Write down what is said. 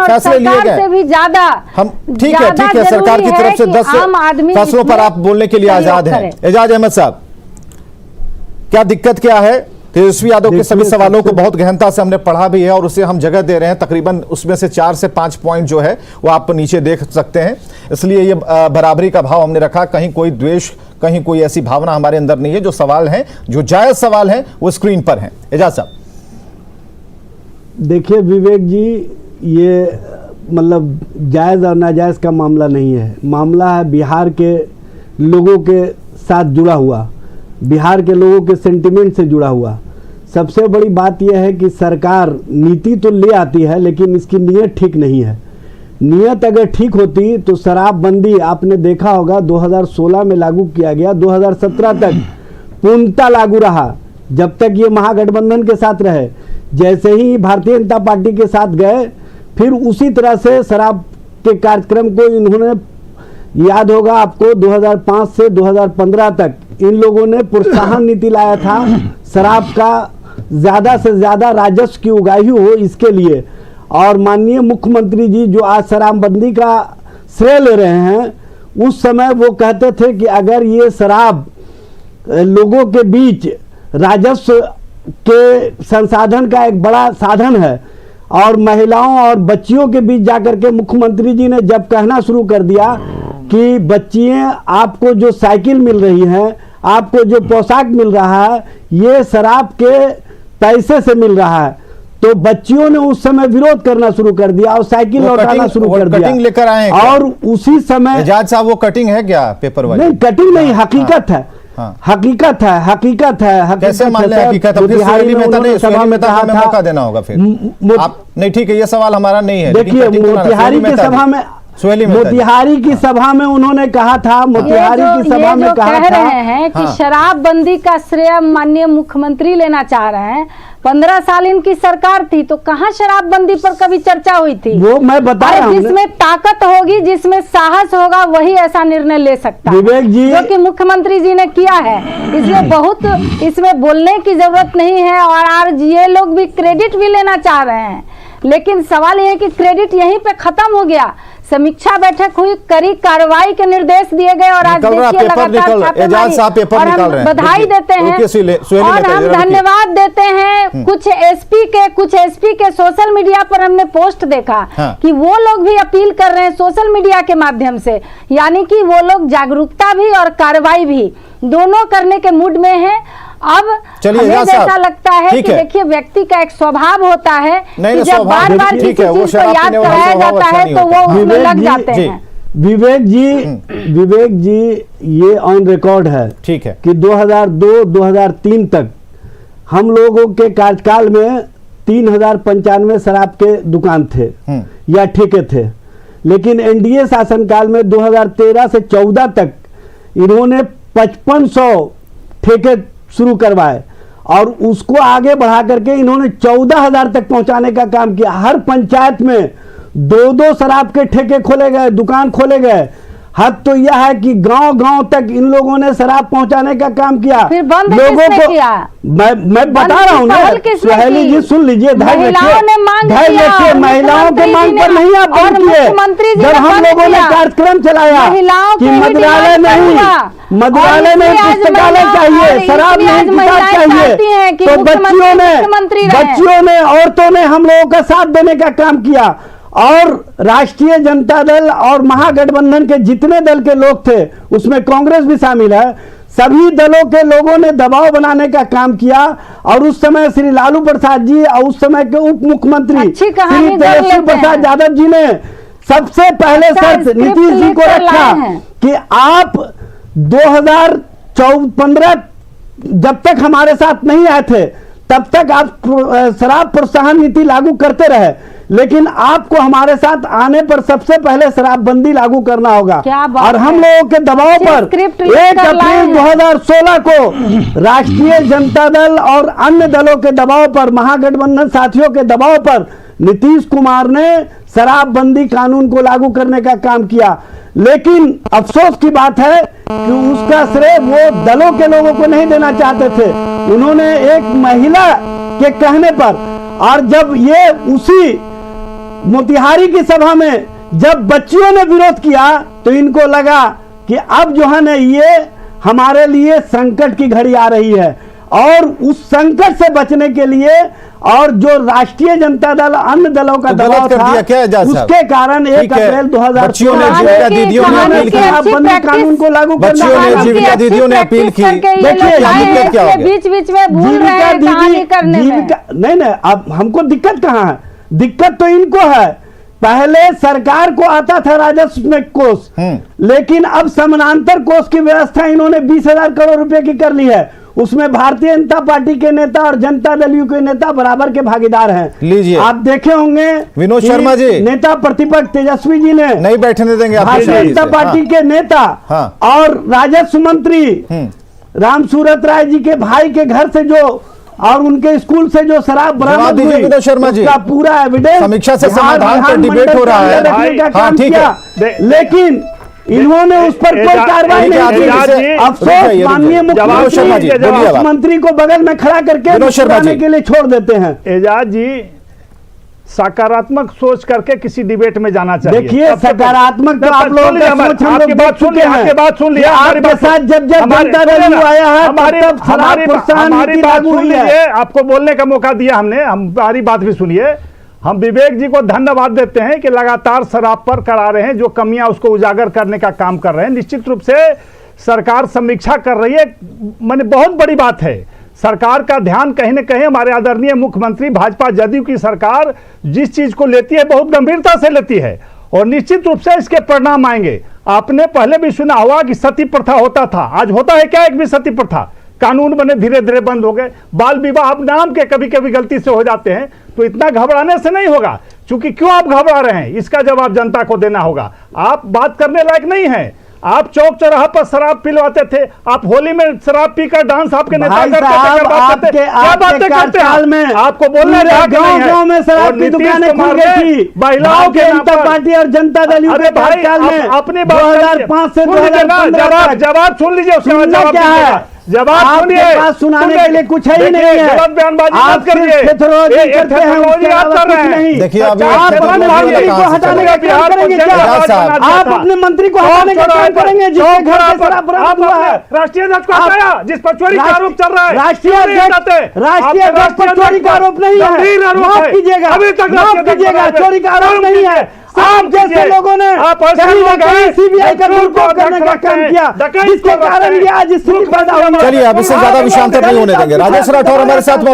और सरकार से भी ज्यादा हम ठीक है सरकार की तरफ से 10 फैसलों पर आप बोलने के लिए आजाद हैं। एजाज अहमद साहब, क्या दिक्कत क्या है? तेजस्वी यादव के सभी सवालों को बहुत गहनता से हमने पढ़ा भी है और उसे हम जगह दे रहे हैं। तकरीबन उसमें से 4 से 5 पॉइंट जो है वो आप नीचे देख सकते हैं। इसलिए ये बराबरी का भाव हमने रखा, कहीं कोई द्वेष, कहीं कोई ऐसी भावना हमारे अंदर नहीं है। जो सवाल हैं, जो जायज सवाल हैं, वो स्क्रीन पर हैं। एजाज साहब, देखिए विवेक जी, ये मतलब जायज़ और नाजायज़ का मामला नहीं है। मामला है बिहार के लोगों के साथ जुड़ा हुआ, बिहार के लोगों के सेंटिमेंट से जुड़ा हुआ। सबसे बड़ी बात यह है कि सरकार नीति तो ले आती है, लेकिन इसकी नीयत ठीक नहीं है। नीयत अगर ठीक होती तो शराबबंदी आपने देखा होगा 2016 में लागू किया गया, 2017 तक पूर्णतः लागू रहा, जब तक ये महागठबंधन के साथ रहे। जैसे ही भारतीय जनता पार्टी के साथ गए, फिर उसी तरह से शराब के कार्यक्रम को इन्होंने, याद होगा आपको 2005 से 2015 तक इन लोगों ने प्रोत्साहन नीति लाया था, शराब का ज़्यादा से ज़्यादा राजस्व की उगाही हो इसके लिए। और माननीय मुख्यमंत्री जी जो आज शराबबंदी का श्रेय ले रहे हैं, उस समय वो कहते थे कि अगर ये शराब लोगों के बीच राजस्व के संसाधन का एक बड़ा साधन है, और महिलाओं और बच्चियों के बीच जाकर के मुख्यमंत्री जी ने जब कहना शुरू कर दिया कि बच्चियां, आपको जो साइकिल मिल रही है, आपको जो पोशाक मिल रहा है, ये शराब के पैसे से मिल रहा है, तो बच्चियों ने उस समय विरोध करना शुरू कर दिया और साइकिल लौटाना शुरू कर दिया। कटिंग लेकर आए और उसी समय एजाज साहब, वो कटिंग है क्या पेपर वाली? नहीं, कटिंग नहीं, हकीकत है। हकीकत है, हकीकत है। कैसे मान ले हकीकत? हमें मौका देना होगा फिर आप। नहीं ठीक है, ये सवाल हमारा नहीं है। देखिए मोतिहारी की सभा में, मोतिहारी की सभा में उन्होंने कहा था, मोतिहारी की सभा में कहा था, रहे हैं कि शराबबंदी का श्रेय माननीय मुख्यमंत्री लेना चाह रहे हैं। 15 साल इनकी सरकार थी तो कहाँ शराबबंदी पर कभी चर्चा हुई थी? वो मैं बता रहा हूं, जिसमें ताकत होगी, जिसमें साहस होगा, वही ऐसा निर्णय ले सकता है, विवेक जी, जो कि मुख्यमंत्री जी ने किया है। इसलिए बहुत इसमें बोलने की जरूरत नहीं है। और आज ये लोग भी क्रेडिट भी लेना चाह रहे हैं, लेकिन सवाल यह है कि क्रेडिट यहीं पे खत्म हो गया। समीक्षा बैठक हुई, कड़ी कार्रवाई के निर्देश दिए गए और आज देखिए लगातार और हम बधाई देते हैं और हम धन्यवाद देते हैं। कुछ एसपी के सोशल मीडिया पर हमने पोस्ट देखा कि वो लोग भी अपील कर रहे हैं सोशल मीडिया के माध्यम से, यानी कि वो लोग जागरूकता भी और कार्रवाई भी दोनों करने के मूड में है। अब हमें जैसा लगता है कि देखिए व्यक्ति का एक स्वभाव होता है कि जब बार बार किसी चीज को याद कराया जाता है तो वो उसमें लग जाते हैं। विवेक जी ये ऑन रिकॉर्ड है, ठीक है, कि 2002-2003 तक हम लोगों के कार्यकाल में 3095 शराब के दुकान थे या ठेके थे, लेकिन एनडीए शासनकाल में 2013 से 14 तक इन्होंने 5500 ठेके शुरू करवाए और उसको आगे बढ़ा करके इन्होंने 14,000 तक पहुंचाने का काम किया। हर पंचायत में 2-2 शराब के ठेके खोले गए, दुकान खोले गए। हद तो यह है कि गांव-गांव तक इन लोगों ने शराब पहुंचाने का काम किया। फिर बंद लोगों को किया? मैं बता रहा हूँ ना, सुहेली जी सुन लीजिए, धैर्य रखिए। महिलाओं के मांग पर नहीं आप बंद किए। जब हम लोगों ने कार्यक्रम चलाया कि मदिरालय नहीं, पुस्तकालय चाहिए, शराब नहीं किताब चाहिए, तो बच्चियों ने औरतों ने हम लोगों का साथ देने का काम किया। और राष्ट्रीय जनता दल और महागठबंधन के जितने दल के लोग थे, उसमें कांग्रेस भी शामिल है, सभी दलों के लोगों ने दबाव बनाने का काम किया। और उस समय श्री लालू प्रसाद जी और उस समय के उप मुख्यमंत्री श्री तेजस्वी प्रसाद यादव जी ने सबसे पहले शर्त नीतीश जी को रखा कि आप 2015 जब तक हमारे साथ नहीं आए थे तब तक आप शराब प्रोत्साहन नीति लागू करते रहे, लेकिन आपको हमारे साथ आने पर सबसे पहले शराबबंदी लागू करना होगा। और हम लोगों के दबाव पर 1 अप्रैल 2016 को राष्ट्रीय जनता दल और अन्य दलों के दबाव पर, महागठबंधन साथियों के दबाव पर नीतीश कुमार ने शराबबंदी कानून को लागू करने का काम किया। लेकिन अफसोस की बात है कि उसका श्रेय वो दलों के लोगों को नहीं देना चाहते थे। उन्होंने एक महिला के कहने पर, और जब ये उसी मोतिहारी की सभा में जब बच्चियों ने विरोध किया तो इनको लगा कि अब जो है ना ये हमारे लिए संकट की घड़ी आ रही है, और उस संकट से बचने के लिए और जो राष्ट्रीय जनता दल अन्य दलों का दबाव था उसके कारण 1 अप्रैल 2016 दीदियों ने अपील की, शराबबंदी कानून को लागू करना है। जीविका दीदियों ने अपील की। देखिए बीच बीच में भूल रहे हैं कहानी करने में। नहीं, अब हमको दिक्कत कहाँ है? दिक्कत तो इनको है। पहले सरकार को आता था राजस्व में कोष, लेकिन अब समानांतर कोष की व्यवस्था इन्होंने 20,000 करोड़ रुपए की कर ली है। उसमें भारतीय जनता पार्टी के नेता और जनता दल यू के नेता बराबर के भागीदार हैं। लीजिए, आप देखे होंगे विनोद शर्मा जी, नेता प्रतिपक्ष तेजस्वी जी ने नहीं बैठने देंगे भारतीय जनता पार्टी के नेता और राजस्व मंत्री रामसूरत राय जी के भाई के घर से जो और उनके स्कूल से जो शराब बरामद हुई, विनोद शर्मा जी, उसका पूरा एविडेंस समीक्षा से समाधान पर डिबेट हो रहा है। ठीक है, लेकिन इन्होंने उस पर कोई कार्रवाई नहीं की। अफसोस माननीय मुख्यमंत्री को बगल में खड़ा करके मुस्कुराने के लिए छोड़ देते हैं। एजाज जी, सकारात्मक सोच करके किसी डिबेट में जाना चाहिए। देखिए, सकारात्मक तो आप लोगों का सोच हम लोग देख चुके हैं। आपकी बात सुन लिया, आपके साथ जब जनता दल आया है तब हमारी बात सुन लीजिए। आपको बोलने का मौका दिया हमने, हमारी बात भी सुनिए। हम विवेक जी को धन्यवाद देते हैं कि लगातार शराब पर करा रहे हैं, जो कमियां उसको उजागर करने का काम कर रहे हैं। निश्चित रूप से सरकार समीक्षा कर रही है, माने बहुत बड़ी बात है। सरकार का ध्यान कहीं न कहीं हमारे आदरणीय मुख्यमंत्री भाजपा जदयू की सरकार जिस चीज को लेती है बहुत गंभीरता से लेती है, और निश्चित रूप से इसके परिणाम आएंगे। आपने पहले भी सुना होगा कि सती प्रथा होता था, आज होता है क्या एक भी सती प्रथा? कानून बने, धीरे धीरे बंद हो गए। बाल विवाह अब नाम के कभी कभी गलती से हो जाते हैं, तो इतना घबराने से नहीं होगा। क्योंकि क्यों आप घबरा रहे हैं, इसका जवाब जनता को देना होगा। आप बात करने लायक नहीं है। आप चौक चौराहा पर शराब पिलवाते थे, आप होली में शराब पीकर डांस आपके नेता करते थे। क्या बातें करते हैं? आपको बोलने गांव में शराब की दुकानें खुल गई थी महिलाओं के जनता पार्टी और जनता दल के कार्यकाल में। अपनी 2005 से 2015 जवाब सुन लीजिए, उसका जवाब क्या है? जवाब सुनिए, सुनाने के लिए कुछ है ही नहीं है। गलत बयानबाजी मत करिए। देखिए, आप अपने मंत्री को हटाने का काम करेंगे क्या? आप अपने मंत्री को हटाने का काम करेंगे जिसके घर पे शराब बरामद हुआ है? राष्ट्रीय अध्यक्ष को हटाया जिस पर चोरी का आरोप चल रहा है। राष्ट्रीय अध्यक्ष पर चोरी का आरोप नहीं है, माफ कीजिएगा, अभी तक माफ कीजिएगा, चोरी का आरोप नहीं है। आप जैसे लोगों ने सीबीआई का दुरुपयोग करने का काम किया, जिसके कारण ये आज स्थिति पैदा हुई। चलिए, अब इससे ज्यादा विषयांतर नहीं होने देंगे। राजेश राठौर हमारे साथ मौजूद।